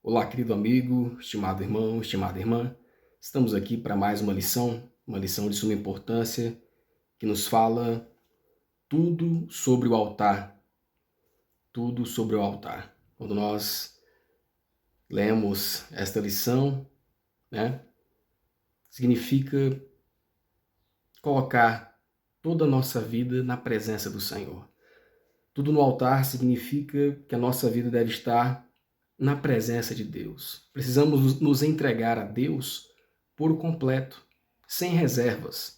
Olá, querido amigo, estimado irmão, estimada irmã. Estamos aqui para mais uma lição de suma importância, que nos fala tudo sobre o altar, tudo sobre o altar. Quando nós lemos esta lição, né, significa colocar toda a nossa vida na presença do Senhor. Tudo no altar significa que a nossa vida deve estar na presença de Deus. Precisamos nos entregar a Deus por completo, sem reservas.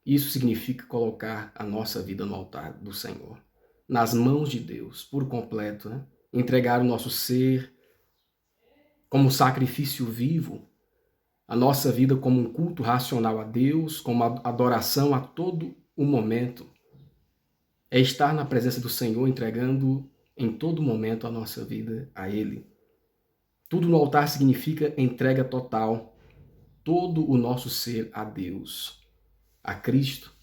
Isso significa colocar a nossa vida no altar do Senhor, nas mãos de Deus, por completo, né? Entregar o nosso ser como sacrifício vivo, a nossa vida como um culto racional a Deus, como adoração a todo o momento. É estar na presença do Senhor, entregando em todo momento a nossa vida a Ele. Tudo no altar significa entrega total, todo o nosso ser a Deus, a Cristo,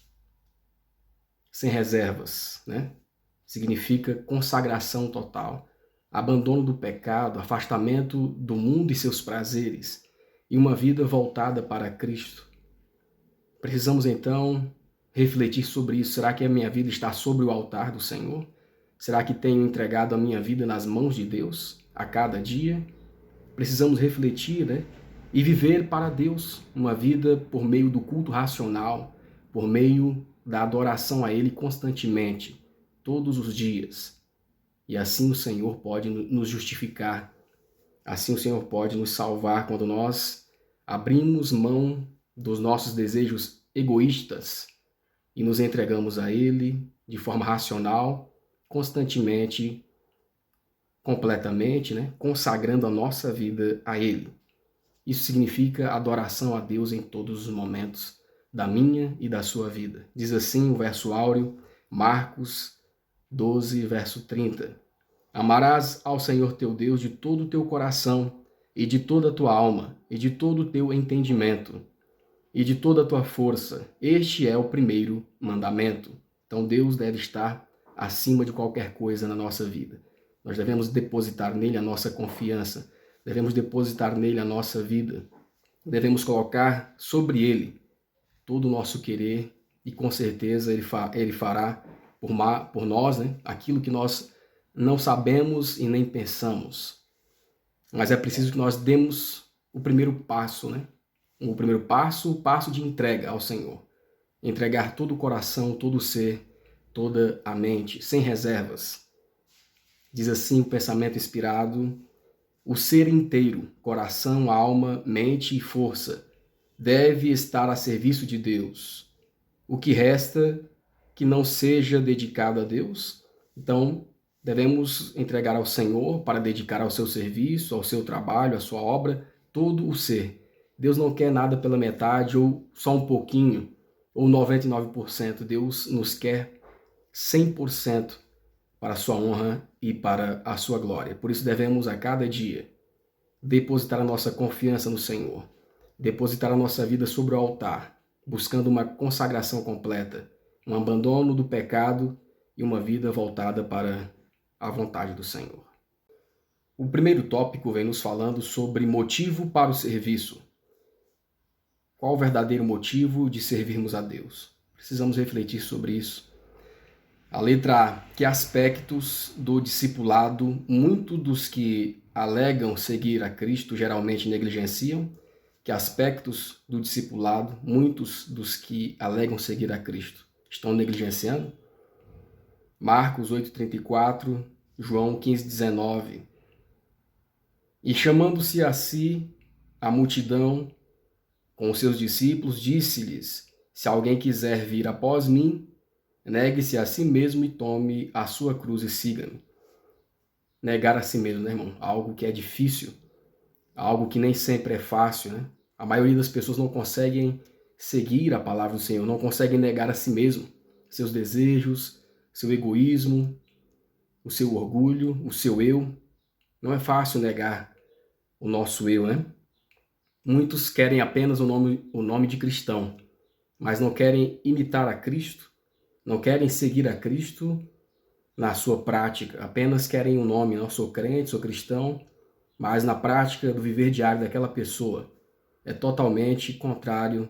sem reservas, né? Significa consagração total, abandono do pecado, afastamento do mundo e seus prazeres e uma vida voltada para Cristo. Precisamos então refletir sobre isso. Será que a minha vida está sobre o altar do Senhor? Será que tenho entregado a minha vida nas mãos de Deus a cada dia? Precisamos refletir, né? E viver para Deus uma vida por meio do culto racional, por meio da adoração a Ele constantemente, todos os dias. E assim o Senhor pode nos justificar, assim o Senhor pode nos salvar quando nós abrimos mão dos nossos desejos egoístas e nos entregamos a Ele de forma racional, constantemente, completamente, né? Consagrando a nossa vida a Ele. Isso significa adoração a Deus em todos os momentos da minha e da sua vida. Diz assim o verso áureo, Marcos 12, verso 30. Amarás ao Senhor teu Deus de todo o teu coração e de toda a tua alma e de todo o teu entendimento e de toda a tua força. Este é o primeiro mandamento. Então Deus deve estar acima de qualquer coisa na nossa vida. Nós devemos depositar nele a nossa confiança, devemos depositar nele a nossa vida, devemos colocar sobre ele todo o nosso querer e com certeza ele fará por nós, né, aquilo que nós não sabemos e nem pensamos. Mas é preciso que nós demos o primeiro passo, né? O primeiro passo, o passo de entrega ao Senhor. Entregar todo o coração, todo o ser, toda a mente, sem reservas. Diz assim o pensamento inspirado: o ser inteiro, coração, alma, mente e força, deve estar a serviço de Deus. O que resta que não seja dedicado a Deus, então devemos entregar ao Senhor para dedicar ao seu serviço, ao seu trabalho, à sua obra, todo o ser. Deus não quer nada pela metade ou só um pouquinho, ou 99%. Deus nos quer 100% para a sua honra e para a sua glória. Por isso devemos a cada dia depositar a nossa confiança no Senhor, depositar a nossa vida sobre o altar, buscando uma consagração completa, um abandono do pecado e uma vida voltada para a vontade do Senhor. O primeiro tópico vem nos falando sobre motivo para o serviço. Qual o verdadeiro motivo de servirmos a Deus? Precisamos refletir sobre isso. A letra A, que aspectos do discipulado muitos dos que alegam seguir a Cristo geralmente negligenciam? Que aspectos do discipulado muitos dos que alegam seguir a Cristo estão negligenciando? Marcos 8,34, João 15,19. E chamando-se a si a multidão com os seus discípulos, disse-lhes: se alguém quiser vir após mim, negue-se a si mesmo e tome a sua cruz e siga-me. Negar a si mesmo, né, irmão? Algo que é difícil, algo que nem sempre é fácil, né? A maioria das pessoas não conseguem seguir a palavra do Senhor, não conseguem negar a si mesmo, seus desejos, seu egoísmo, o seu orgulho, o seu eu. Não é fácil negar o nosso eu, né? Muitos querem apenas o nome de cristão, mas não querem imitar a Cristo, não querem seguir a Cristo na sua prática. Apenas querem um nome, não sou crente, sou cristão, mas na prática do viver diário daquela pessoa é totalmente contrário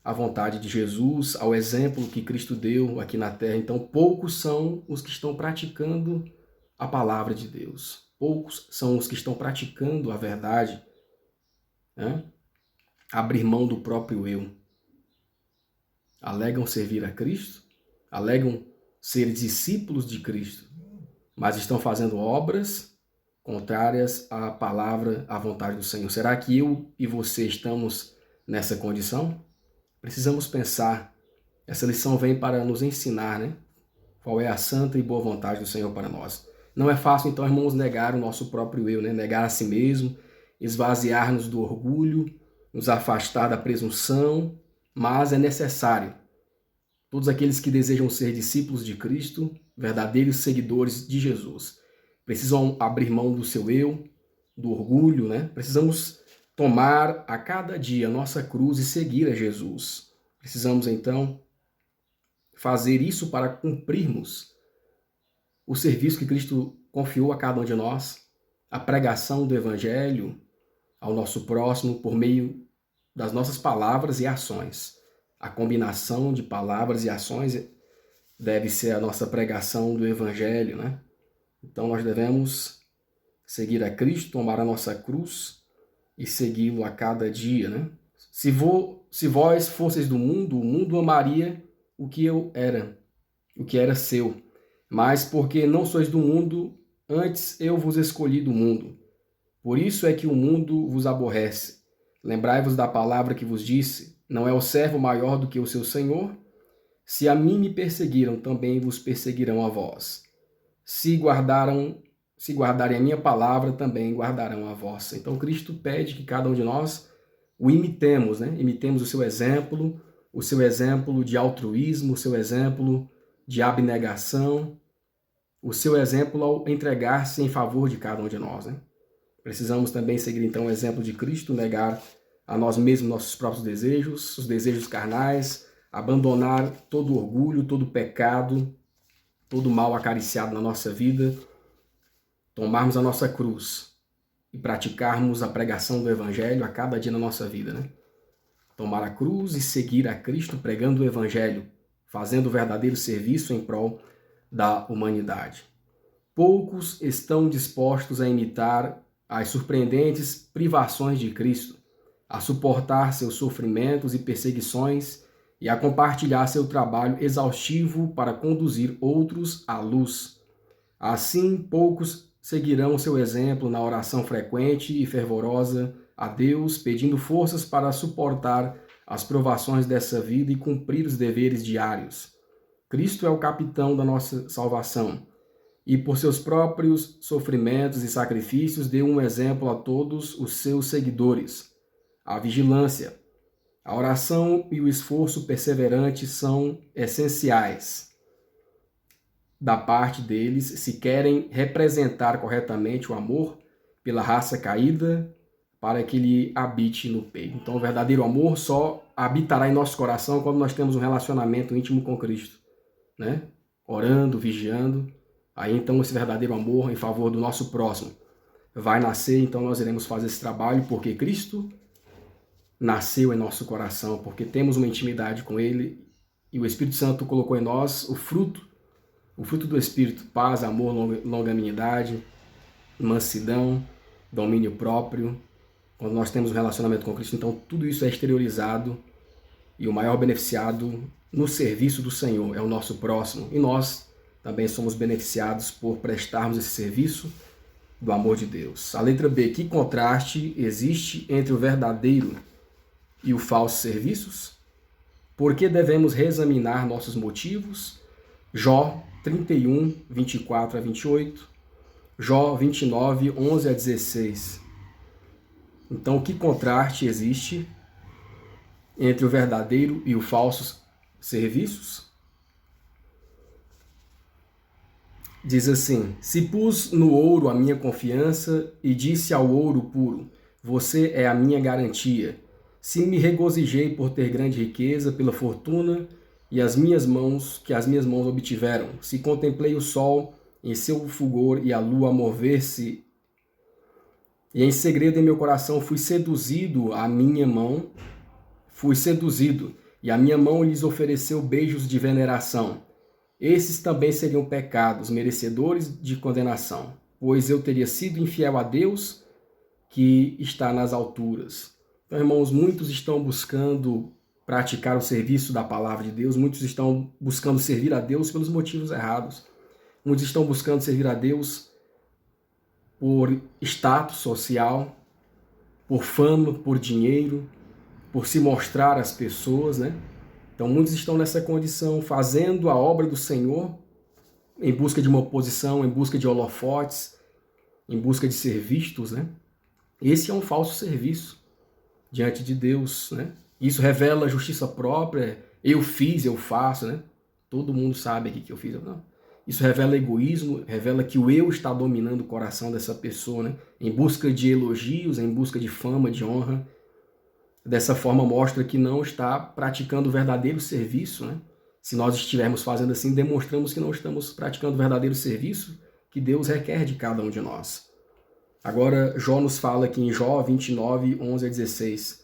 à vontade de Jesus, ao exemplo que Cristo deu aqui na terra. Então, poucos são os que estão praticando a palavra de Deus. Poucos são os que estão praticando a verdade, né? Abrir mão do próprio eu. Alegam servir a Cristo, alegam ser discípulos de Cristo, mas estão fazendo obras contrárias à palavra, à vontade do Senhor. Será que eu e você estamos nessa condição? Precisamos pensar. Essa lição vem para nos ensinar, né? Qual é a santa e boa vontade do Senhor para nós. Não é fácil, então, irmãos, negar o nosso próprio eu, né? Negar a si mesmo, esvaziar-nos do orgulho, nos afastar da presunção, mas é necessário. Todos aqueles que desejam ser discípulos de Cristo, verdadeiros seguidores de Jesus, precisam abrir mão do seu eu, do orgulho, né? Precisamos tomar a cada dia a nossa cruz e seguir a Jesus. Precisamos, então, fazer isso para cumprirmos o serviço que Cristo confiou a cada um de nós, a pregação do Evangelho ao nosso próximo por meio das nossas palavras e ações. A combinação de palavras e ações deve ser a nossa pregação do Evangelho, né? Então nós devemos seguir a Cristo, tomar a nossa cruz e segui-lo a cada dia, né? Se vós fosseis do mundo, o mundo amaria o que era seu. Mas porque não sois do mundo, antes eu vos escolhi do mundo. Por isso é que o mundo vos aborrece. Lembrai-vos da palavra que vos disse: não é o servo maior do que o seu senhor? Se a mim me perseguiram, também vos perseguirão a vós. Se guardarem a minha palavra, também guardarão a vossa. Então Cristo pede que cada um de nós o imitemos, né? Imitemos o seu exemplo de altruísmo, o seu exemplo de abnegação, o seu exemplo ao entregar-se em favor de cada um de nós, né? Precisamos também seguir então o exemplo de Cristo, negar a nós mesmos nossos próprios desejos, os desejos carnais, abandonar todo orgulho, todo pecado, todo mal acariciado na nossa vida, tomarmos a nossa cruz e praticarmos a pregação do Evangelho a cada dia na nossa vida, né? Tomar a cruz e seguir a Cristo pregando o Evangelho, fazendo o verdadeiro serviço em prol da humanidade. Poucos estão dispostos a imitar as surpreendentes privações de Cristo, a suportar seus sofrimentos e perseguições e a compartilhar seu trabalho exaustivo para conduzir outros à luz. Assim, poucos seguirão seu exemplo na oração frequente e fervorosa a Deus, pedindo forças para suportar as provações dessa vida e cumprir os deveres diários. Cristo é o capitão da nossa salvação e, por seus próprios sofrimentos e sacrifícios, deu um exemplo a todos os seus seguidores. A vigilância, a oração e o esforço perseverante são essenciais da parte deles se querem representar corretamente o amor pela raça caída para que lhe habite no peito. Então, o verdadeiro amor só habitará em nosso coração quando nós temos um relacionamento íntimo com Cristo, né? Orando, vigiando. Aí, então, esse verdadeiro amor em favor do nosso próximo vai nascer. Então, nós iremos fazer esse trabalho porque Cristo nasceu em nosso coração, porque temos uma intimidade com Ele e o Espírito Santo colocou em nós o fruto do Espírito: paz, amor, longanimidade, mansidão, domínio próprio. Quando nós temos um relacionamento com Cristo, então tudo isso é exteriorizado e o maior beneficiado no serviço do Senhor é o nosso próximo. E nós também somos beneficiados por prestarmos esse serviço do amor de Deus. A letra B: que contraste existe entre o verdadeiro e o falso serviços? Por que devemos reexaminar nossos motivos? Jó 31, 24 a 28, Jó 29, 11 a 16. Então, que contraste existe entre o verdadeiro e o falso serviços? Diz assim: se pus no ouro a minha confiança e disse ao ouro puro: você é a minha garantia. Se me regozijei por ter grande riqueza, pela fortuna que as minhas mãos obtiveram. Se contemplei o sol em seu fulgor e a lua a mover-se. E em segredo em meu coração fui seduzido, e a minha mão lhes ofereceu beijos de veneração. Esses também seriam pecados, merecedores de condenação, pois eu teria sido infiel a Deus, que está nas alturas. Então, irmãos, muitos estão buscando praticar o serviço da palavra de Deus, muitos estão buscando servir a Deus pelos motivos errados. Muitos estão buscando servir a Deus por status social, por fama, por dinheiro, por se mostrar às pessoas, né? Então muitos estão nessa condição, fazendo a obra do Senhor em busca de uma posição, em busca de holofotes, em busca de ser vistos, né? Esse é um falso serviço diante de Deus, né? Isso revela justiça própria, eu fiz, eu faço, né? Todo mundo sabe aqui que eu fiz, não. Isso revela egoísmo, revela que o eu está dominando o coração dessa pessoa, né? Em busca de elogios, em busca de fama, de honra. Dessa forma mostra que não está praticando o verdadeiro serviço, né? Se nós estivermos fazendo assim, demonstramos que não estamos praticando o verdadeiro serviço que Deus requer de cada um de nós. Agora, Jó nos fala aqui em Jó 29, 11 a 16.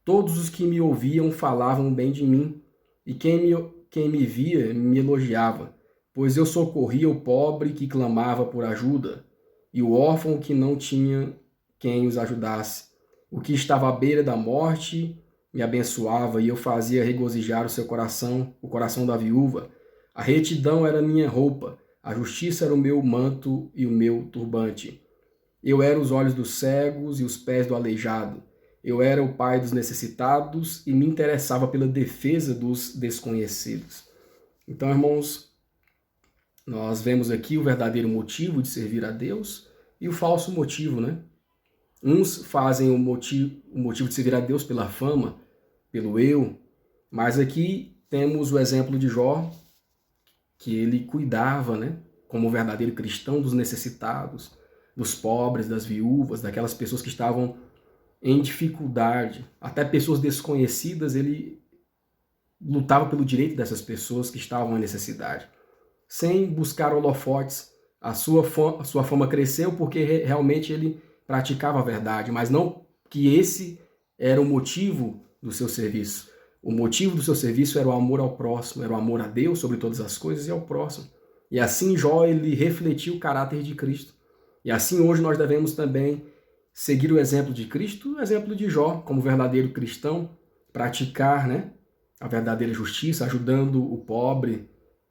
Todos os que me ouviam falavam bem de mim, e quem me via me elogiava, pois eu socorria o pobre que clamava por ajuda, e o órfão que não tinha quem os ajudasse. O que estava à beira da morte me abençoava, e eu fazia regozijar o seu coração, o coração da viúva. A retidão era minha roupa, a justiça era o meu manto e o meu turbante. Eu era os olhos dos cegos e os pés do aleijado. Eu era o pai dos necessitados e me interessava pela defesa dos desconhecidos. Então, irmãos, nós vemos aqui o verdadeiro motivo de servir a Deus e o falso motivo, né? Uns fazem o motivo de servir a Deus pela fama, pelo eu, mas aqui temos o exemplo de Jó, que ele cuidava, né, como verdadeiro cristão, dos necessitados, dos pobres, das viúvas, daquelas pessoas que estavam em dificuldade, até pessoas desconhecidas, ele lutava pelo direito dessas pessoas que estavam em necessidade, sem buscar holofotes. A sua fama cresceu porque realmente ele praticava a verdade, mas não que esse era o motivo do seu serviço. O motivo do seu serviço era o amor ao próximo, era o amor a Deus sobre todas as coisas e ao próximo. E assim Jó, ele refletiu o caráter de Cristo. E assim hoje nós devemos também seguir o exemplo de Cristo, o exemplo de Jó, como verdadeiro cristão, praticar, né, a verdadeira justiça, ajudando o pobre,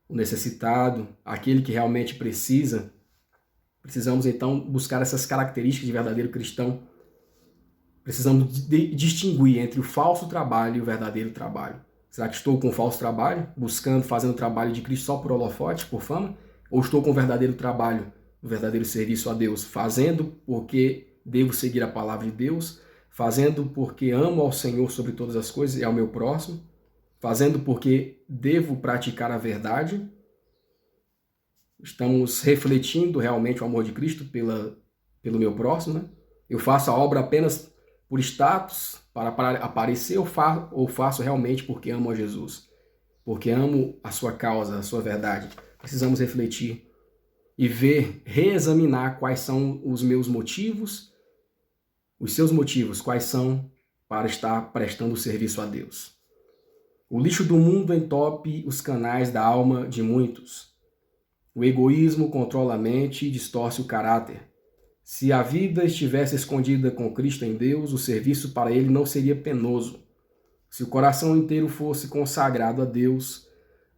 o necessitado, aquele que realmente precisa. Precisamos, então, buscar essas características de verdadeiro cristão. Precisamos distinguir entre o falso trabalho e o verdadeiro trabalho. Será que estou com o falso trabalho, fazendo o trabalho de Cristo só por holofote, por fama? Ou estou com o verdadeiro trabalho, o verdadeiro serviço a Deus, fazendo porque devo seguir a palavra de Deus, fazendo porque amo ao Senhor sobre todas as coisas e ao meu próximo, fazendo porque devo praticar a verdade? Estamos refletindo realmente o amor de Cristo pelo meu próximo, né? Eu faço a obra apenas por status, para aparecer, ou faço realmente porque amo a Jesus, porque amo a sua causa, a sua verdade. Precisamos refletir e reexaminar quais são os meus motivos, os seus motivos, quais são para estar prestando serviço a Deus. O lixo do mundo entope os canais da alma de muitos. O egoísmo controla a mente e distorce o caráter. Se a vida estivesse escondida com Cristo em Deus, o serviço para Ele não seria penoso. Se o coração inteiro fosse consagrado a Deus,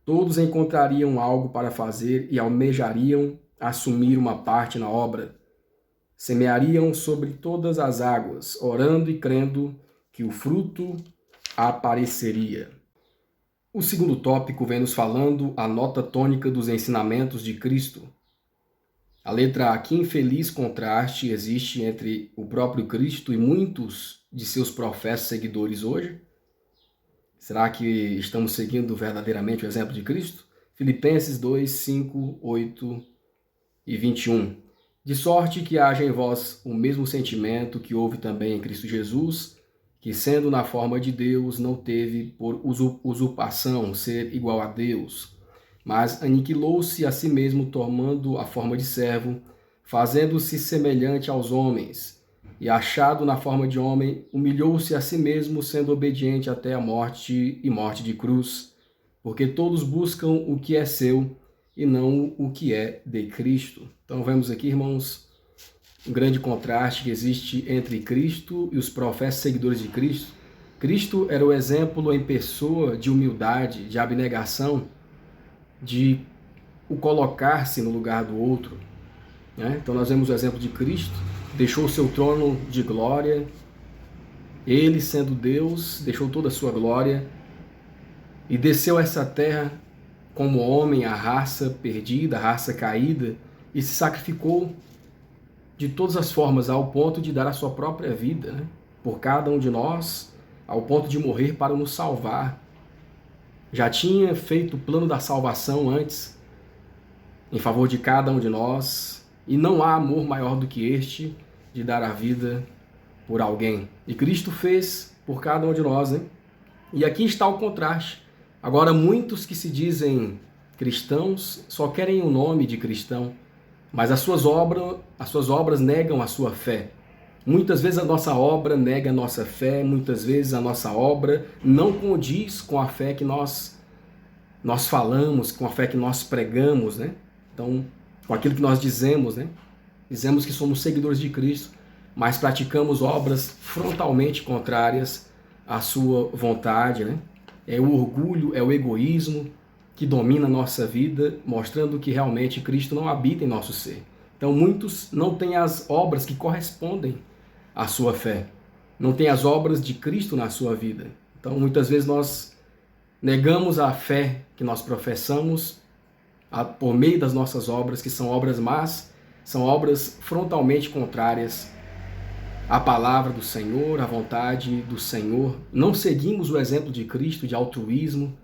todos encontrariam algo para fazer e almejariam assumir uma parte na obra. Semeariam sobre todas as águas, orando e crendo que o fruto apareceria. O segundo tópico vem nos falando a nota tônica dos ensinamentos de Cristo. A letra A, que infeliz contraste existe entre o próprio Cristo e muitos de seus professos seguidores hoje? Será que estamos seguindo verdadeiramente o exemplo de Cristo? Filipenses 2, 5, 8 e 21. De sorte que haja em vós o mesmo sentimento que houve também em Cristo Jesus, que sendo na forma de Deus, não teve por usurpação ser igual a Deus, mas aniquilou-se a si mesmo, tomando a forma de servo, fazendo-se semelhante aos homens, e achado na forma de homem, humilhou-se a si mesmo, sendo obediente até a morte e morte de cruz, porque todos buscam o que é seu e não o que é de Cristo. Então vemos aqui, irmãos, um grande contraste que existe entre Cristo e os profetas seguidores de Cristo. Cristo era o exemplo em pessoa de humildade, de abnegação, de o colocar-se no lugar do outro, né? Então nós vemos o exemplo de Cristo, deixou o seu trono de glória, ele sendo Deus, deixou toda a sua glória e desceu a essa terra como homem, a raça perdida, a raça caída, e se sacrificou de todas as formas ao ponto de dar a sua própria vida, né, por cada um de nós, ao ponto de morrer para nos salvar. Já tinha feito o plano da salvação antes, em favor de cada um de nós, e não há amor maior do que este, de dar a vida por alguém. E Cristo fez por cada um de nós, né? E aqui está o contraste. Agora, muitos que se dizem cristãos só querem o nome de cristão, mas as suas obras negam a sua fé. Muitas vezes a nossa obra nega a nossa fé, muitas vezes a nossa obra não condiz com a fé que nós falamos, com a fé que nós pregamos, né? Então, com aquilo que nós dizemos, né? Dizemos que somos seguidores de Cristo, mas praticamos obras frontalmente contrárias à sua vontade, né? É o orgulho, é o egoísmo que domina a nossa vida, mostrando que realmente Cristo não habita em nosso ser. Então, muitos não têm as obras que correspondem à sua fé, não têm as obras de Cristo na sua vida. Então, muitas vezes nós negamos a fé que nós professamos por meio das nossas obras, que são obras más, são obras frontalmente contrárias à palavra do Senhor, à vontade do Senhor. Não seguimos o exemplo de Cristo de altruísmo,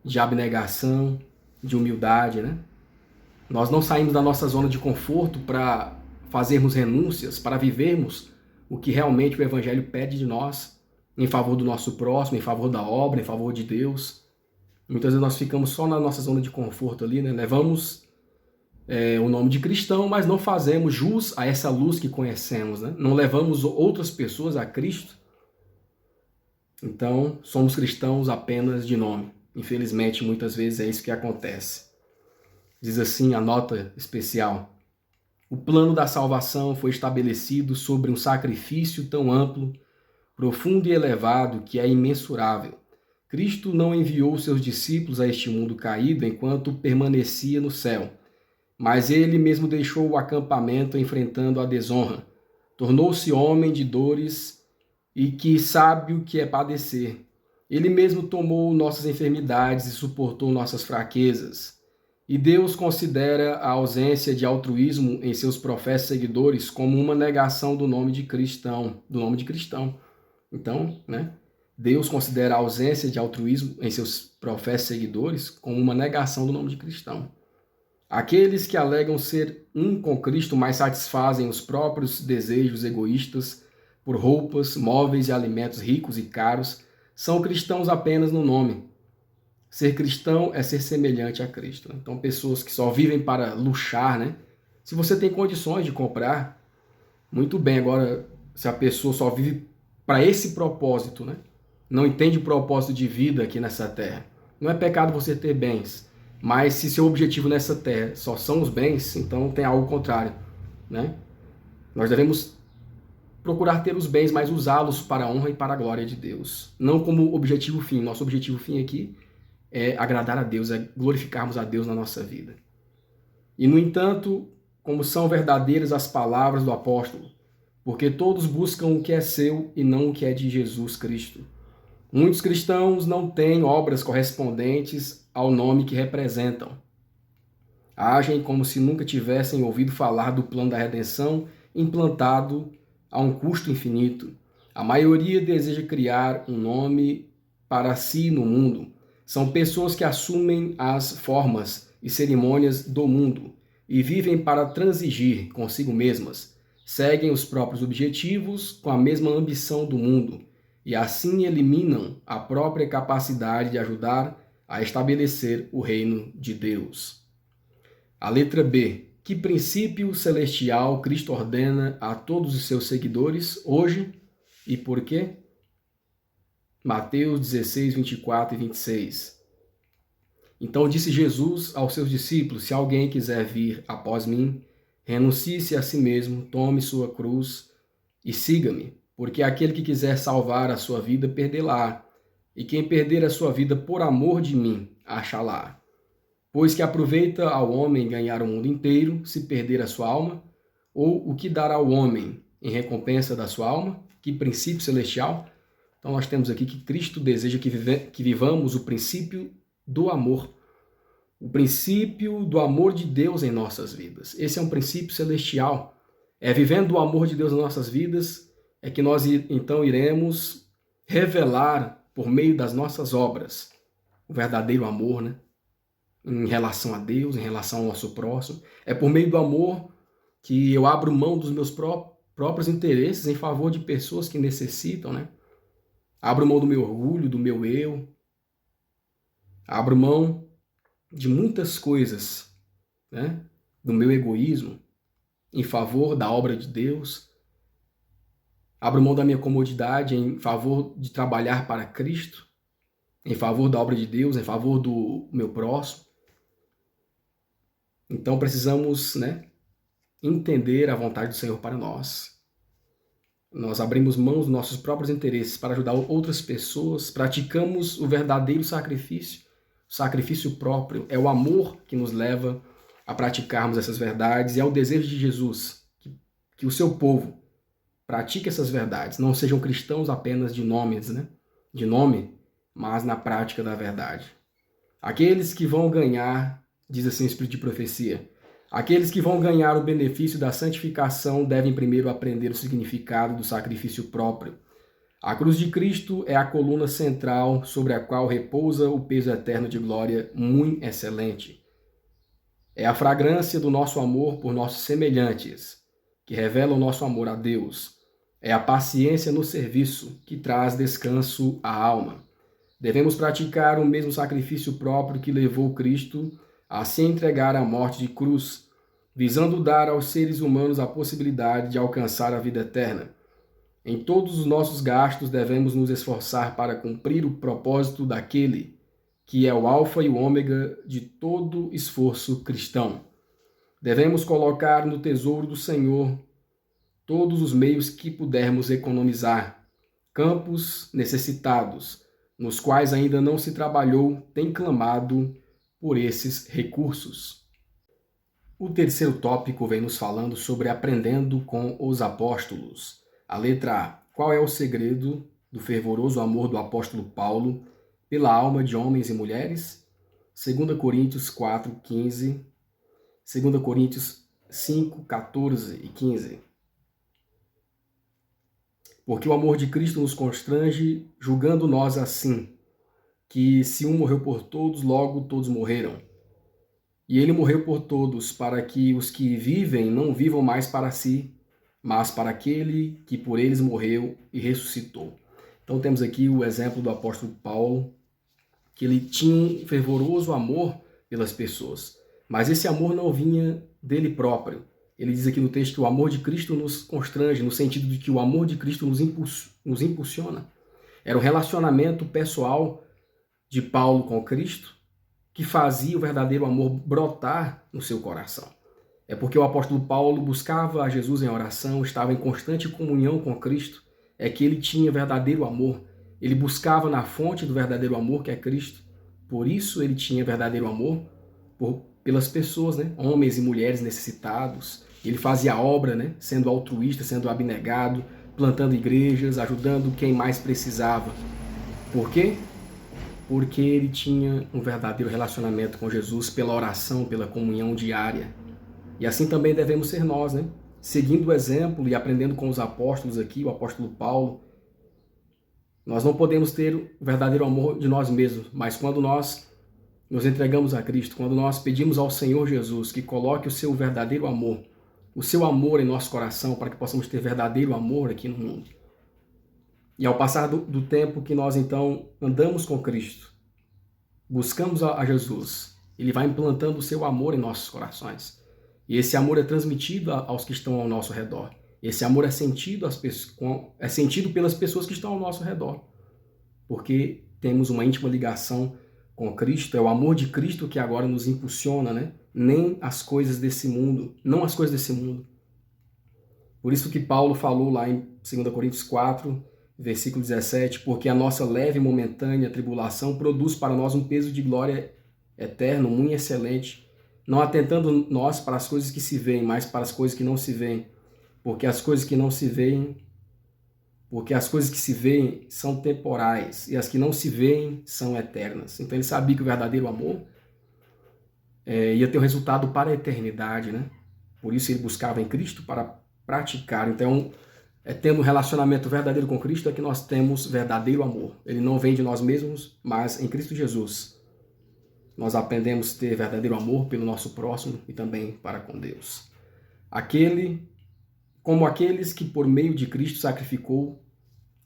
de abnegação, de humildade, né? Nós não saímos da nossa zona de conforto para fazermos renúncias, para vivermos o que realmente o Evangelho pede de nós, em favor do nosso próximo, em favor da obra, em favor de Deus. Muitas vezes nós ficamos só na nossa zona de conforto ali, né? Levamos o nome de cristão, mas não fazemos jus a essa luz que conhecemos, né? Não levamos outras pessoas a Cristo. Então, somos cristãos apenas de nome. Infelizmente, muitas vezes é isso que acontece. Diz assim a nota especial: o plano da salvação foi estabelecido sobre um sacrifício tão amplo, profundo e elevado que é imensurável. Cristo não enviou seus discípulos a este mundo caído enquanto permanecia no céu, mas ele mesmo deixou o acampamento enfrentando a desonra. Tornou-se homem de dores e que sabe o que é padecer. Ele mesmo tomou nossas enfermidades e suportou nossas fraquezas. E Deus considera a ausência de altruísmo em seus profetas seguidores como uma negação do nome de cristão, Então, né? Deus considera a ausência de altruísmo em seus profetas seguidores como uma negação do nome de cristão. Aqueles que alegam ser um com Cristo, mas satisfazem os próprios desejos egoístas por roupas, móveis e alimentos ricos e caros, são cristãos apenas no nome. Ser cristão é ser semelhante a Cristo. Então, pessoas que só vivem para luxar, né? Se você tem condições de comprar, muito bem. Agora, se a pessoa só vive para esse propósito, né? Não entende o propósito de vida aqui nessa terra. Não é pecado você ter bens, mas se seu objetivo nessa terra só são os bens, então tem algo contrário, né? Nós devemos procurar ter os bens, mas usá-los para a honra e para a glória de Deus. Não como objetivo fim. Nosso objetivo fim aqui é agradar a Deus, é glorificarmos a Deus na nossa vida. E, no entanto, como são verdadeiras as palavras do apóstolo, porque todos buscam o que é seu e não o que é de Jesus Cristo. Muitos cristãos não têm obras correspondentes ao nome que representam. Agem como se nunca tivessem ouvido falar do plano da redenção implantado a um custo infinito. A maioria deseja criar um nome para si no mundo. São pessoas que assumem as formas e cerimônias do mundo e vivem para transigir consigo mesmas. Seguem os próprios objetivos com a mesma ambição do mundo e assim eliminam a própria capacidade de ajudar a estabelecer o reino de Deus. A letra B. Que princípio celestial Cristo ordena a todos os seus seguidores hoje e por quê? Mateus 16, 24 e 26. Então disse Jesus aos seus discípulos: se alguém quiser vir após mim, renuncie-se a si mesmo, tome sua cruz e siga-me. Porque aquele que quiser salvar a sua vida, perdê-la. E quem perder a sua vida por amor de mim, achá-la. Pois que aproveita ao homem ganhar o mundo inteiro, se perder a sua alma? Ou o que dará ao homem em recompensa da sua alma? Que princípio celestial? Então nós temos aqui que Cristo deseja que vivamos o princípio do amor. O princípio do amor de Deus em nossas vidas. Esse é um princípio celestial. É vivendo o amor de Deus em nossas vidas é que nós então iremos revelar por meio das nossas obras o verdadeiro amor, né? Em relação a Deus, em relação ao nosso próximo. É por meio do amor que eu abro mão dos meus próprios interesses em favor de pessoas que necessitam, né? Abro mão do meu orgulho, do meu eu. Abro mão de muitas coisas, né? Do meu egoísmo em favor da obra de Deus. Abro mão da minha comodidade em favor de trabalhar para Cristo, em favor da obra de Deus, em favor do meu próximo. Então precisamos, né, entender a vontade do Senhor para nós. Nós abrimos mão dos nossos próprios interesses para ajudar outras pessoas, praticamos o verdadeiro sacrifício, o sacrifício próprio. É o amor que nos leva a praticarmos essas verdades e é o desejo de Jesus que o seu povo pratique essas verdades, não sejam cristãos apenas de nomes, né? De nome, mas na prática da verdade. Aqueles que vão ganhar, diz assim o Espírito de Profecia, aqueles que vão ganhar o benefício da santificação devem primeiro aprender o significado do sacrifício próprio. A cruz de Cristo é a coluna central sobre a qual repousa o peso eterno de glória muito excelente. É a fragrância do nosso amor por nossos semelhantes, que revela o nosso amor a Deus. É a paciência no serviço que traz descanso à alma. Devemos praticar o mesmo sacrifício próprio que levou Cristo a se entregar à morte de cruz, visando dar aos seres humanos a possibilidade de alcançar a vida eterna. Em todos os nossos gastos devemos nos esforçar para cumprir o propósito daquele que é o alfa e o ômega de todo esforço cristão. Devemos colocar no tesouro do Senhor todos os meios que pudermos economizar. Campos necessitados, nos quais ainda não se trabalhou, têm clamado por esses recursos. O terceiro tópico vem nos falando sobre aprendendo com os apóstolos. A letra A. Qual é o segredo do fervoroso amor do apóstolo Paulo pela alma de homens e mulheres? 2 Coríntios 4, 15. 2 Coríntios 5, 14 e 15. Porque o amor de Cristo nos constrange, julgando nós assim, que se um morreu por todos, logo todos morreram. E ele morreu por todos, para que os que vivem não vivam mais para si, mas para aquele que por eles morreu e ressuscitou. Então temos aqui o exemplo do apóstolo Paulo, que ele tinha um fervoroso amor pelas pessoas, mas esse amor não vinha dele próprio. Ele diz aqui no texto que o amor de Cristo nos constrange, no sentido de que o amor de Cristo nos impulsiona. Era o relacionamento pessoal de Paulo com Cristo que fazia o verdadeiro amor brotar no seu coração. É porque o apóstolo Paulo buscava a Jesus em oração, estava em constante comunhão com Cristo, é que ele tinha verdadeiro amor. Ele buscava na fonte do verdadeiro amor, que é Cristo. Por isso ele tinha verdadeiro amor pelas pessoas, né? Homens e mulheres necessitados. Ele fazia a obra, né? Sendo altruísta, sendo abnegado, plantando igrejas, ajudando quem mais precisava. Por quê? Porque ele tinha um verdadeiro relacionamento com Jesus pela oração, pela comunhão diária. E assim também devemos ser nós, né? Seguindo o exemplo e aprendendo com os apóstolos aqui, o apóstolo Paulo. Nós não podemos ter o verdadeiro amor de nós mesmos, mas quando nós nos entregamos a Cristo, quando nós pedimos ao Senhor Jesus que coloque o seu verdadeiro amor, o seu amor em nosso coração, para que possamos ter verdadeiro amor aqui no mundo. E ao passar do tempo que nós então andamos com Cristo, buscamos a Jesus, ele vai implantando o seu amor em nossos corações. E esse amor é transmitido aos que estão ao nosso redor. Esse amor é sentido pelas pessoas que estão ao nosso redor. Porque temos uma íntima ligação com Cristo, é o amor de Cristo que agora nos impulsiona, né? Nem as coisas desse mundo, não as coisas desse mundo. Por isso que Paulo falou lá em 2 Coríntios 4, versículo 17, porque a nossa leve e momentânea tribulação produz para nós um peso de glória eterno, muito excelente, não atentando nós para as coisas que se veem, mas para as coisas que não se veem, porque as coisas que se veem são temporais e as que não se veem são eternas. Então ele sabia que o verdadeiro amor ia ter um resultado para a eternidade, né? Por isso ele buscava em Cristo para praticar. Então, tendo um relacionamento verdadeiro com Cristo é que nós temos verdadeiro amor. Ele não vem de nós mesmos, mas em Cristo Jesus. Nós aprendemos a ter verdadeiro amor pelo nosso próximo e também para com Deus. Como aqueles que por meio de Cristo sacrificou,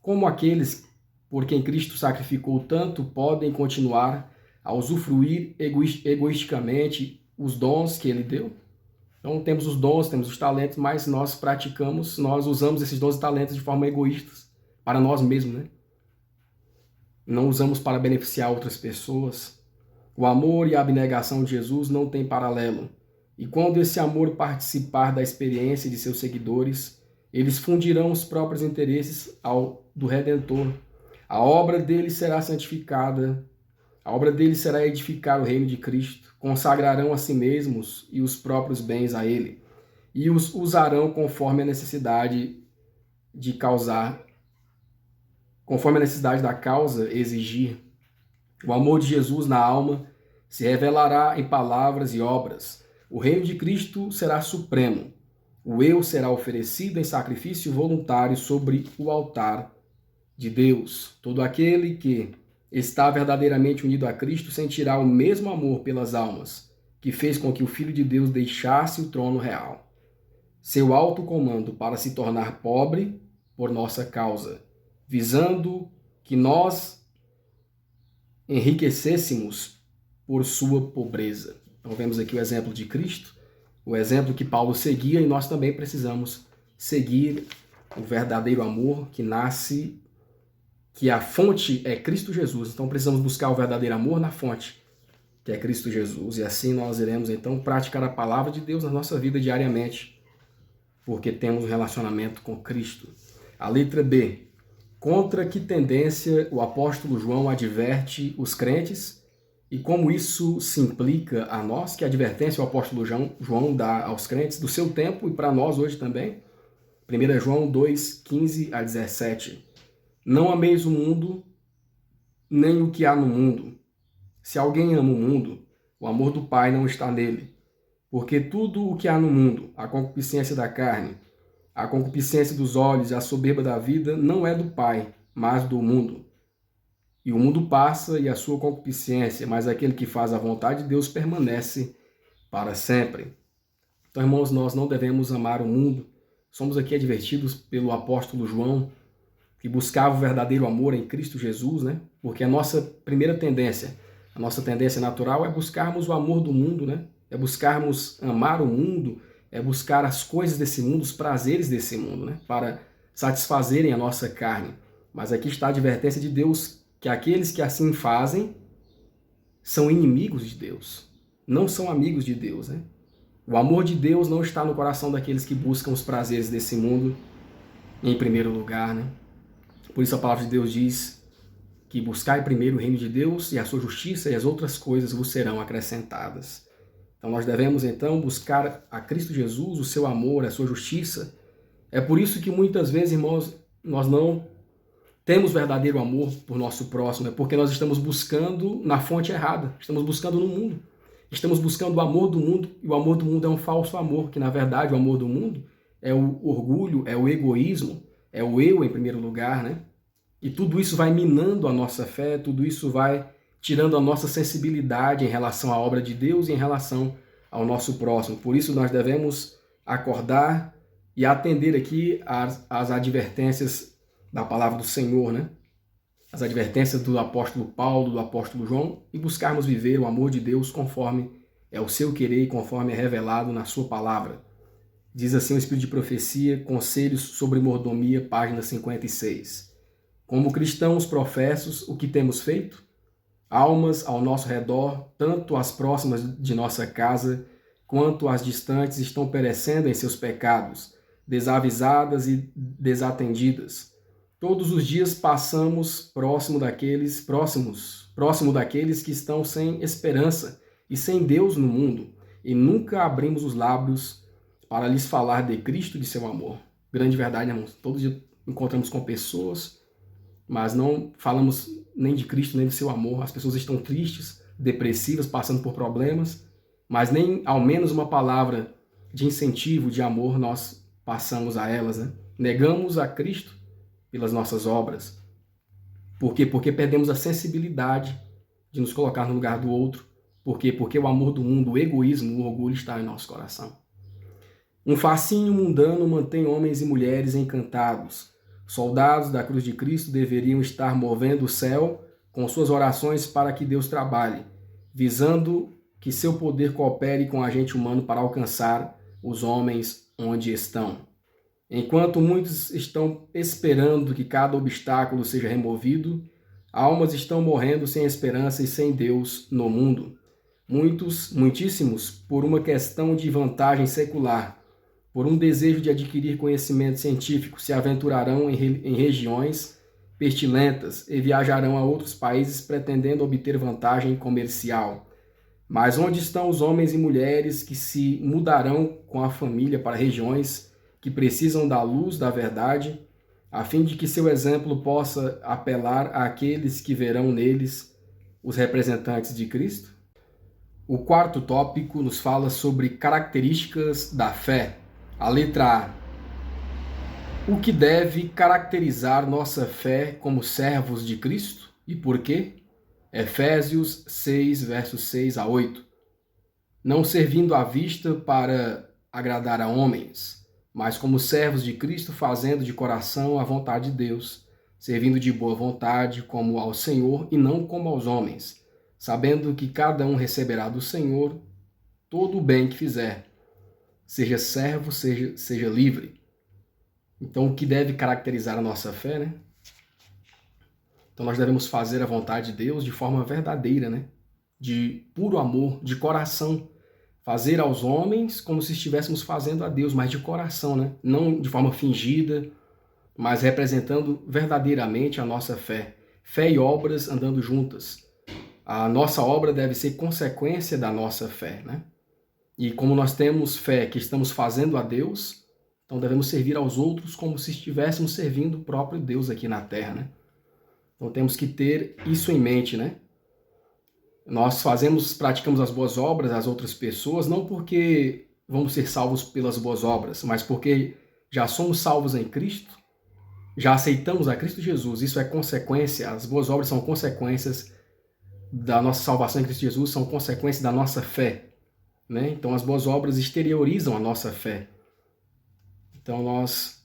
como aqueles por quem Cristo sacrificou tanto podem continuar a usufruir egoisticamente os dons que ele deu? Então temos os dons, temos os talentos, mas nós usamos esses dons e talentos de forma egoísta, para nós mesmos, né? Não usamos para beneficiar outras pessoas. O amor e a abnegação de Jesus não têm paralelo. E quando esse amor participar da experiência de seus seguidores, eles fundirão os próprios interesses ao do Redentor. A obra dele será santificada, a obra dele será edificar o reino de Cristo. Consagrarão a si mesmos e os próprios bens a ele, e os usarão conforme a necessidade da causa exigir. O amor de Jesus na alma se revelará em palavras e obras. O reino de Cristo será supremo. O eu será oferecido em sacrifício voluntário sobre o altar de Deus. Todo aquele que está verdadeiramente unido a Cristo sentirá o mesmo amor pelas almas, que fez com que o Filho de Deus deixasse o trono real. Seu alto comando para se tornar pobre por nossa causa, visando que nós enriquecêssemos por sua pobreza. Então vemos aqui o exemplo de Cristo, o exemplo que Paulo seguia, e nós também precisamos seguir o verdadeiro amor que a fonte é Cristo Jesus. Então precisamos buscar o verdadeiro amor na fonte, que é Cristo Jesus. E assim nós iremos então praticar a palavra de Deus na nossa vida diariamente, porque temos um relacionamento com Cristo. A letra B. Contra que tendência o apóstolo João adverte os crentes e como isso se implica a nós? Que advertência o apóstolo João dá aos crentes do seu tempo e para nós hoje também? 1 João 2, 15 a 17. Não ameis o mundo, nem o que há no mundo. Se alguém ama o mundo, o amor do Pai não está nele. Porque tudo o que há no mundo, a concupiscência da carne, a concupiscência dos olhos e a soberba da vida, não é do Pai, mas do mundo. E o mundo passa e a sua concupiscência, mas aquele que faz a vontade de Deus permanece para sempre. Então, irmãos, nós não devemos amar o mundo. Somos aqui advertidos pelo apóstolo João, que buscava o verdadeiro amor em Cristo Jesus, né? Porque a nossa primeira tendência, a nossa tendência natural é buscarmos o amor do mundo, né? É buscarmos amar o mundo, é buscar as coisas desse mundo, os prazeres desse mundo, né? Para satisfazerem a nossa carne. Mas aqui está a advertência de Deus, que aqueles que assim fazem são inimigos de Deus, não são amigos de Deus, né? O amor de Deus não está no coração daqueles que buscam os prazeres desse mundo em primeiro lugar, né? Por isso a palavra de Deus diz que buscai primeiro o reino de Deus e a sua justiça e as outras coisas vos serão acrescentadas. Então nós devemos então buscar a Cristo Jesus, o seu amor, a sua justiça. É por isso que muitas vezes, irmãos, nós não temos verdadeiro amor por nosso próximo, é porque nós estamos buscando na fonte errada, estamos buscando no mundo. Estamos buscando o amor do mundo, e o amor do mundo é um falso amor, que na verdade o amor do mundo é o orgulho, é o egoísmo, é o eu em primeiro lugar, né? E tudo isso vai minando a nossa fé, tudo isso vai tirando a nossa sensibilidade em relação à obra de Deus e em relação ao nosso próximo. Por isso nós devemos acordar e atender aqui às advertências da palavra do Senhor, né? as advertências do apóstolo Paulo, do apóstolo João, e buscarmos viver o amor de Deus conforme é o seu querer e conforme é revelado na sua palavra. Diz assim o Espírito de Profecia, Conselhos sobre Mordomia, página 56. Como cristãos professos, o que temos feito? Almas ao nosso redor, tanto as próximas de nossa casa, quanto as distantes, estão perecendo em seus pecados, desavisadas e desatendidas. Todos os dias passamos próximo daqueles que estão sem esperança e sem Deus no mundo, e nunca abrimos os lábios para lhes falar de Cristo e de seu amor. Grande verdade, irmãos. Todos os dias encontramos com pessoas, mas não falamos nem de Cristo, nem do seu amor. As pessoas estão tristes, depressivas, passando por problemas, mas nem ao menos uma palavra de incentivo, de amor, nós passamos a elas, né? Negamos a Cristo pelas nossas obras. Por quê? Porque perdemos a sensibilidade de nos colocar no lugar do outro. Por quê? Porque o amor do mundo, o egoísmo, o orgulho está em nosso coração. Um fascínio mundano mantém homens e mulheres encantados. Soldados da cruz de Cristo deveriam estar movendo o céu com suas orações para que Deus trabalhe, visando que seu poder coopere com o agente humano para alcançar os homens onde estão. Enquanto muitos estão esperando que cada obstáculo seja removido, almas estão morrendo sem esperança e sem Deus no mundo. Muitíssimos, por uma questão de vantagem secular, por um desejo de adquirir conhecimento científico, se aventurarão em regiões pestilentas e viajarão a outros países pretendendo obter vantagem comercial. Mas onde estão os homens e mulheres que se mudarão com a família para regiões que precisam da luz da verdade, a fim de que seu exemplo possa apelar àqueles que verão neles os representantes de Cristo? O quarto tópico nos fala sobre características da fé. A letra A. O que deve caracterizar nossa fé como servos de Cristo e por quê? Efésios 6, versos 6 a 8. Não servindo à vista para agradar a homens, mas como servos de Cristo, fazendo de coração a vontade de Deus, servindo de boa vontade como ao Senhor e não como aos homens, sabendo que cada um receberá do Senhor todo o bem que fizer, seja servo, seja livre. Então, o que deve caracterizar a nossa fé, né? Então, nós devemos fazer a vontade de Deus de forma verdadeira, né? De puro amor, de coração. Fazer aos homens como se estivéssemos fazendo a Deus, mas de coração, né? Não de forma fingida, mas representando verdadeiramente a nossa fé. Fé e obras andando juntas. A nossa obra deve ser consequência da nossa fé, né? E como nós temos fé que estamos fazendo a Deus, então devemos servir aos outros como se estivéssemos servindo o próprio Deus aqui na Terra, né? Então temos que ter isso em mente, né? Nós praticamos as boas obras às outras pessoas, não porque vamos ser salvos pelas boas obras, mas porque já somos salvos em Cristo, já aceitamos a Cristo Jesus. Isso é consequência, as boas obras são consequências da nossa salvação em Cristo Jesus, são consequências da nossa fé, né? Então as boas obras exteriorizam a nossa fé. Então nós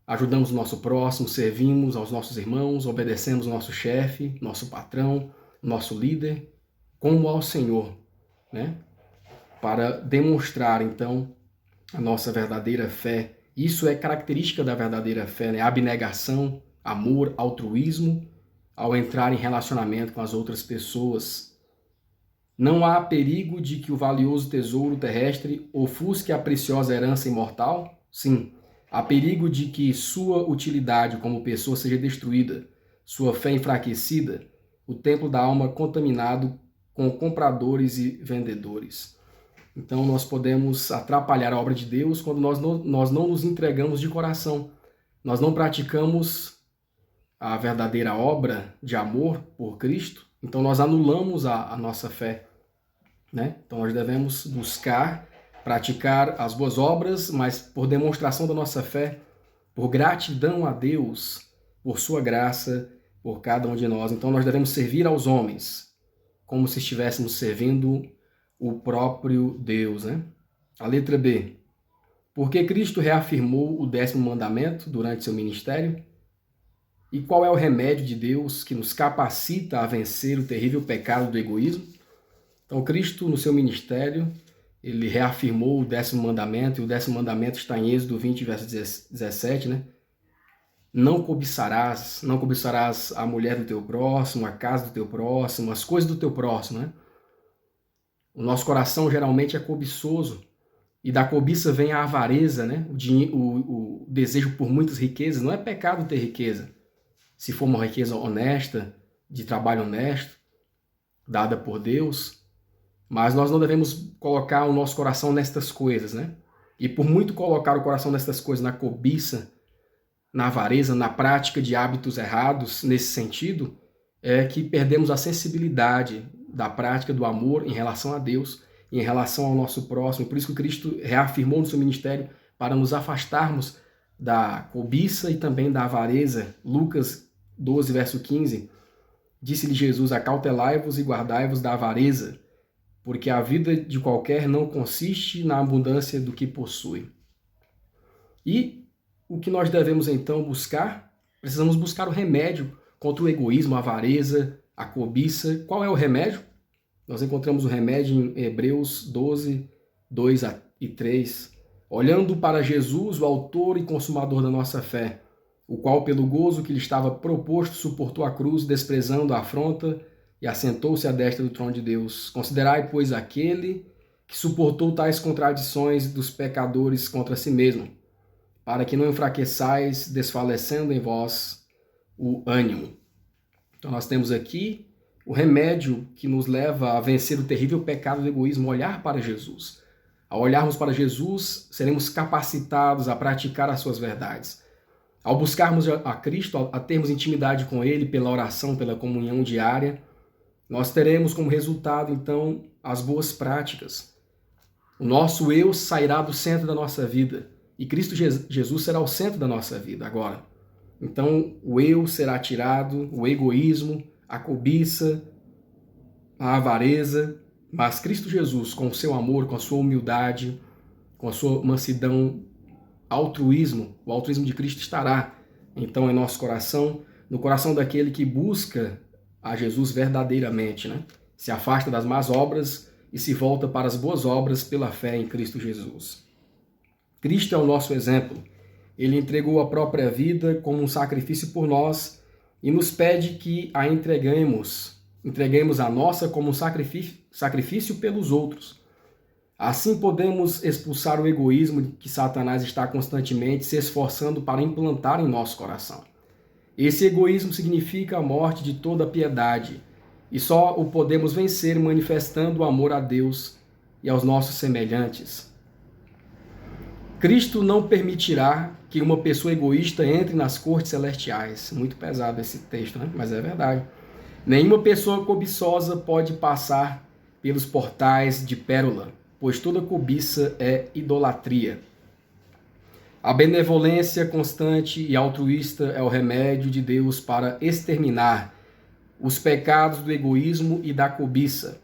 ajudamos o nosso próximo, servimos aos nossos irmãos, obedecemos o nosso chefe, nosso patrão, nosso líder, como ao Senhor, né? Para demonstrar, então, a nossa verdadeira fé. Isso é característica da verdadeira fé, né? Abnegação, amor, altruísmo, ao entrar em relacionamento com as outras pessoas. Não há perigo de que o valioso tesouro terrestre ofusque a preciosa herança imortal? Sim. Há perigo de que sua utilidade como pessoa seja destruída, sua fé enfraquecida, o templo da alma contaminado com compradores e vendedores. Então nós podemos atrapalhar a obra de Deus quando nós não nos entregamos de coração. Nós não praticamos a verdadeira obra de amor por Cristo, então nós anulamos a nossa fé, né? Então nós devemos buscar praticar as boas obras, mas por demonstração da nossa fé, por gratidão a Deus, por sua graça, por cada um de nós. Então nós devemos servir aos homens, como se estivéssemos servindo o próprio Deus, né? A letra B. Porque Cristo reafirmou o 10º mandamento durante seu ministério? E qual é o remédio de Deus que nos capacita a vencer o terrível pecado do egoísmo? Então, Cristo, no seu ministério, ele reafirmou o 10º mandamento, e o 10º mandamento está em Êxodo 20, verso 17, né? Não cobiçarás a mulher do teu próximo, a casa do teu próximo, as coisas do teu próximo, né? O nosso coração geralmente é cobiçoso, e da cobiça vem a avareza, né? O desejo por muitas riquezas. Não é pecado ter riqueza, se for uma riqueza honesta, de trabalho honesto, dada por Deus, mas nós não devemos colocar o nosso coração nestas coisas, né? E por muito colocar o coração nestas coisas, na cobiça, na avareza, na prática de hábitos errados, nesse sentido, é que perdemos a sensibilidade da prática do amor em relação a Deus, em relação ao nosso próximo. Por isso que Cristo reafirmou no seu ministério para nos afastarmos da cobiça e também da avareza. Lucas 12, verso 15, disse-lhe Jesus: acautelai-vos e guardai-vos da avareza, porque a vida de qualquer não consiste na abundância do que possui. E o que nós devemos então buscar? Precisamos buscar o remédio contra o egoísmo, a avareza, a cobiça. Qual é o remédio? Nós encontramos o remédio em Hebreus 12, 2 e 3. Olhando para Jesus, o autor e consumador da nossa fé, o qual, pelo gozo que lhe estava proposto, suportou a cruz, desprezando a afronta, e assentou-se à destra do trono de Deus. Considerai, pois, aquele que suportou tais contradições dos pecadores contra si mesmo, para que não enfraqueçais, desfalecendo em vós o ânimo. Então nós temos aqui o remédio que nos leva a vencer o terrível pecado do egoísmo, olhar para Jesus. Ao olharmos para Jesus, seremos capacitados a praticar as suas verdades. Ao buscarmos a Cristo, a termos intimidade com Ele pela oração, pela comunhão diária, nós teremos como resultado, então, as boas práticas. O nosso eu sairá do centro da nossa vida e Cristo Jesus será o centro da nossa vida agora. Então, o eu será tirado, o egoísmo, a cobiça, a avareza, mas Cristo Jesus, com o seu amor, com a sua humildade, com a sua mansidão, altruísmo, o altruísmo de Cristo estará, então, em nosso coração, no coração daquele que busca a Jesus verdadeiramente, né? Se afasta das más obras e se volta para as boas obras pela fé em Cristo Jesus. Cristo é o nosso exemplo. Ele entregou a própria vida como um sacrifício por nós e nos pede que a entreguemos a nossa como um sacrifício pelos outros. Assim podemos expulsar o egoísmo que Satanás está constantemente se esforçando para implantar em nosso coração. Esse egoísmo significa a morte de toda piedade, e só o podemos vencer manifestando o amor a Deus e aos nossos semelhantes. Cristo não permitirá que uma pessoa egoísta entre nas cortes celestiais. Muito pesado esse texto, né? Mas é verdade. Nenhuma pessoa cobiçosa pode passar pelos portais de pérola, pois toda cobiça é idolatria. A benevolência constante e altruísta é o remédio de Deus para exterminar os pecados do egoísmo e da cobiça.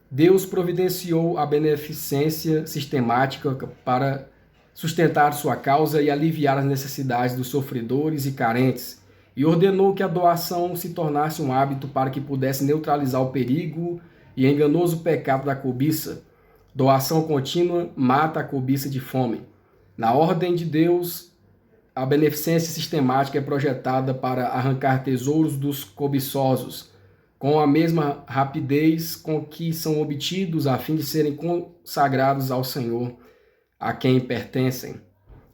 Deus providenciou a beneficência sistemática para sustentar sua causa e aliviar as necessidades dos sofredores e carentes, e ordenou que a doação se tornasse um hábito para que pudesse neutralizar o perigo e enganoso pecado da cobiça. Doação contínua mata a cobiça de fome. Na ordem de Deus, a beneficência sistemática é projetada para arrancar tesouros dos cobiçosos, com a mesma rapidez com que são obtidos a fim de serem consagrados ao Senhor, a quem pertencem.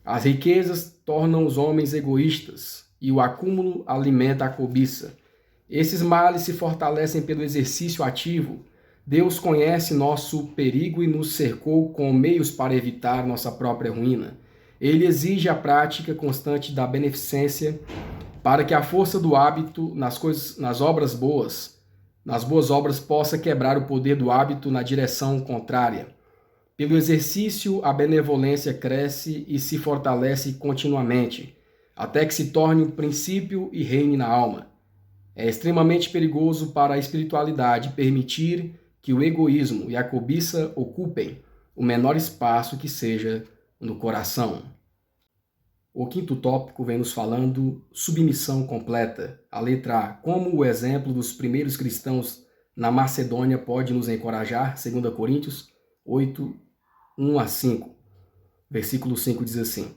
As riquezas tornam os homens egoístas e o acúmulo alimenta a cobiça. Esses males se fortalecem pelo exercício ativo. Deus conhece nosso perigo e nos cercou com meios para evitar nossa própria ruína. Ele exige a prática constante da beneficência para que a força do hábito nas boas obras possa quebrar o poder do hábito na direção contrária. Pelo exercício, a benevolência cresce e se fortalece continuamente, até que se torne um princípio e reine na alma. É extremamente perigoso para a espiritualidade permitir que o egoísmo e a cobiça ocupem o menor espaço que seja no coração. O quinto tópico vem nos falando submissão completa. A letra A, como o exemplo dos primeiros cristãos na Macedônia pode nos encorajar, 2 Coríntios 8, 1 a 5. Versículo 5 diz assim: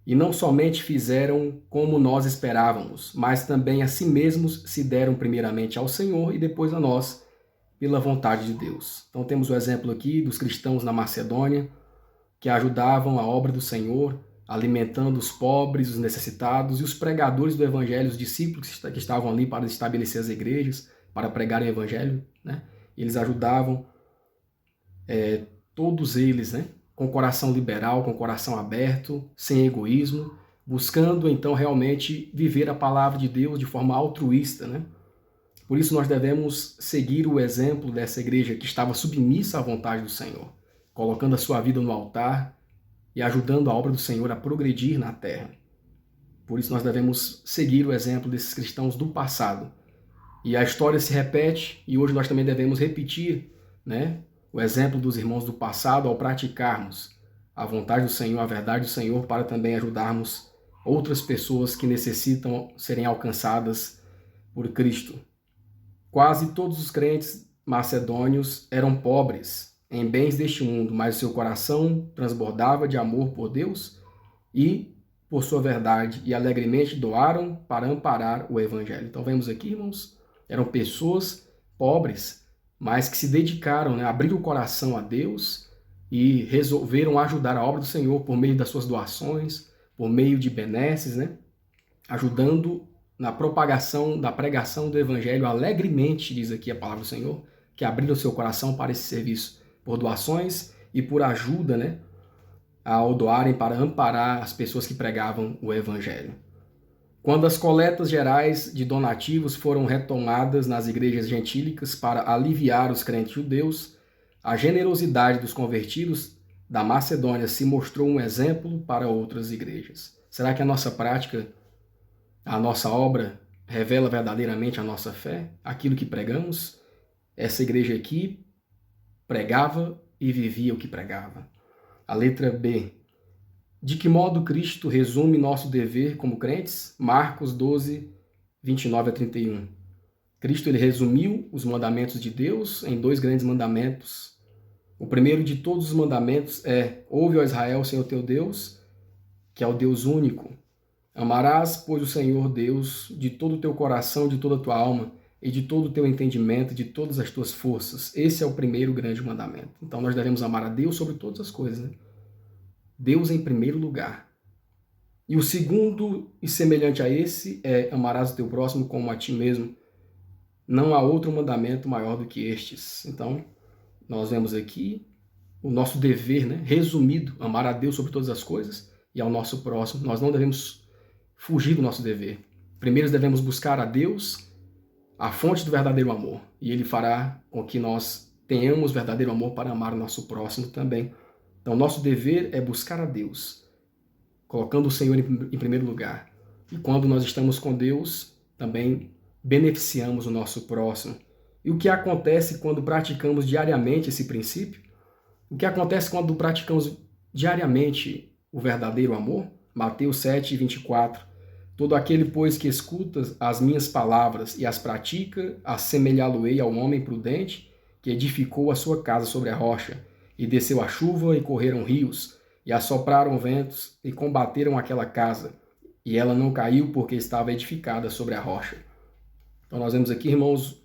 E não somente fizeram como nós esperávamos, mas também a si mesmos se deram primeiramente ao Senhor e depois a nós, pela vontade de Deus. Então temos o exemplo aqui dos cristãos na Macedônia, que ajudavam a obra do Senhor, alimentando os pobres, os necessitados e os pregadores do evangelho, os discípulos que estavam ali para estabelecer as igrejas, para pregar o evangelho, né? Eles ajudavam todos eles, né? Com coração liberal, com coração aberto, sem egoísmo, buscando então realmente viver a palavra de Deus de forma altruísta, né? Por isso nós devemos seguir o exemplo dessa igreja que estava submissa à vontade do Senhor, colocando a sua vida no altar e ajudando a obra do Senhor a progredir na terra. Por isso nós devemos seguir o exemplo desses cristãos do passado. E a história se repete e hoje nós também devemos repetir, né, o exemplo dos irmãos do passado ao praticarmos a vontade do Senhor, a verdade do Senhor, para também ajudarmos outras pessoas que necessitam serem alcançadas por Cristo. Quase todos os crentes macedônios eram pobres em bens deste mundo, mas seu coração transbordava de amor por Deus e por sua verdade, e alegremente doaram para amparar o evangelho. Então vemos aqui, irmãos, eram pessoas pobres, mas que se dedicaram, né, abriram o coração a Deus e resolveram ajudar a obra do Senhor por meio das suas doações, por meio de benesses, né, ajudando na propagação da pregação do evangelho alegremente, diz aqui a palavra do Senhor, que abriram seu coração para esse serviço, por doações e por ajuda, né, ao doarem para amparar as pessoas que pregavam o evangelho. Quando as coletas gerais de donativos foram retomadas nas igrejas gentílicas para aliviar os crentes judeus, a generosidade dos convertidos da Macedônia se mostrou um exemplo para outras igrejas. Será que a nossa prática, a nossa obra, revela verdadeiramente a nossa fé? Aquilo que pregamos? Essa igreja aqui pregava e vivia o que pregava. A letra B. De que modo Cristo resume nosso dever como crentes? Marcos 12, 29 a 31. Cristo ele resumiu os mandamentos de Deus em 2 grandes mandamentos. O primeiro de todos os mandamentos é: ouve, ó Israel, o Senhor teu Deus, que é o Deus único. Amarás, pois, o Senhor Deus de todo o teu coração, de toda a tua alma, e de todo o teu entendimento, de todas as tuas forças. Esse é o primeiro grande mandamento. Então nós devemos amar a Deus sobre todas as coisas, né? Deus em primeiro lugar. E o segundo, e semelhante a esse, é: amarás o teu próximo como a ti mesmo. Não há outro mandamento maior do que estes. Então, nós vemos aqui o nosso dever, né, resumido: amar a Deus sobre todas as coisas e ao nosso próximo. Nós não devemos fugir do nosso dever. Primeiro devemos buscar a Deus, a fonte do verdadeiro amor, e Ele fará com que nós tenhamos verdadeiro amor para amar o nosso próximo também. Então, nosso dever é buscar a Deus, colocando o Senhor em primeiro lugar. E quando nós estamos com Deus, também beneficiamos o nosso próximo. E o que acontece quando praticamos diariamente esse princípio? O que acontece quando praticamos diariamente o verdadeiro amor? Mateus 7, 24. Todo aquele, pois, que escuta as minhas palavras e as pratica, assemelhá-lo-ei ao homem prudente que edificou a sua casa sobre a rocha. E desceu a chuva, e correram rios, e assopraram ventos, e combateram aquela casa. E ela não caiu, porque estava edificada sobre a rocha. Então nós vemos aqui, irmãos,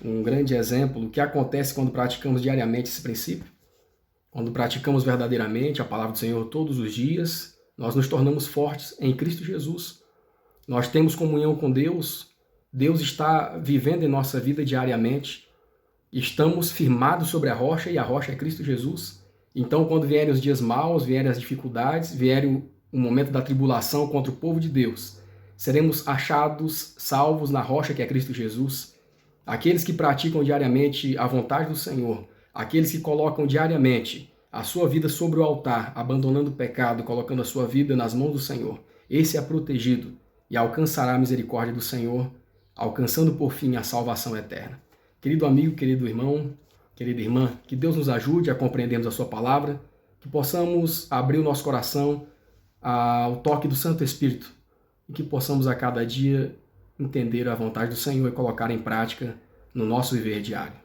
um grande exemplo do que acontece quando praticamos diariamente esse princípio. Quando praticamos verdadeiramente a palavra do Senhor todos os dias, nós nos tornamos fortes em Cristo Jesus. Nós temos comunhão com Deus, Deus está vivendo em nossa vida diariamente. Estamos firmados sobre a rocha, e a rocha é Cristo Jesus. Então, quando vierem os dias maus, vierem as dificuldades, vierem o momento da tribulação contra o povo de Deus, seremos achados salvos na rocha que é Cristo Jesus. Aqueles que praticam diariamente a vontade do Senhor, aqueles que colocam diariamente a sua vida sobre o altar, abandonando o pecado, colocando a sua vida nas mãos do Senhor, esse é protegido e alcançará a misericórdia do Senhor, alcançando por fim a salvação eterna. Querido amigo, querido irmão, querida irmã, que Deus nos ajude a compreendermos a sua palavra, que possamos abrir o nosso coração ao toque do Santo Espírito e que possamos a cada dia entender a vontade do Senhor e colocar em prática no nosso viver diário.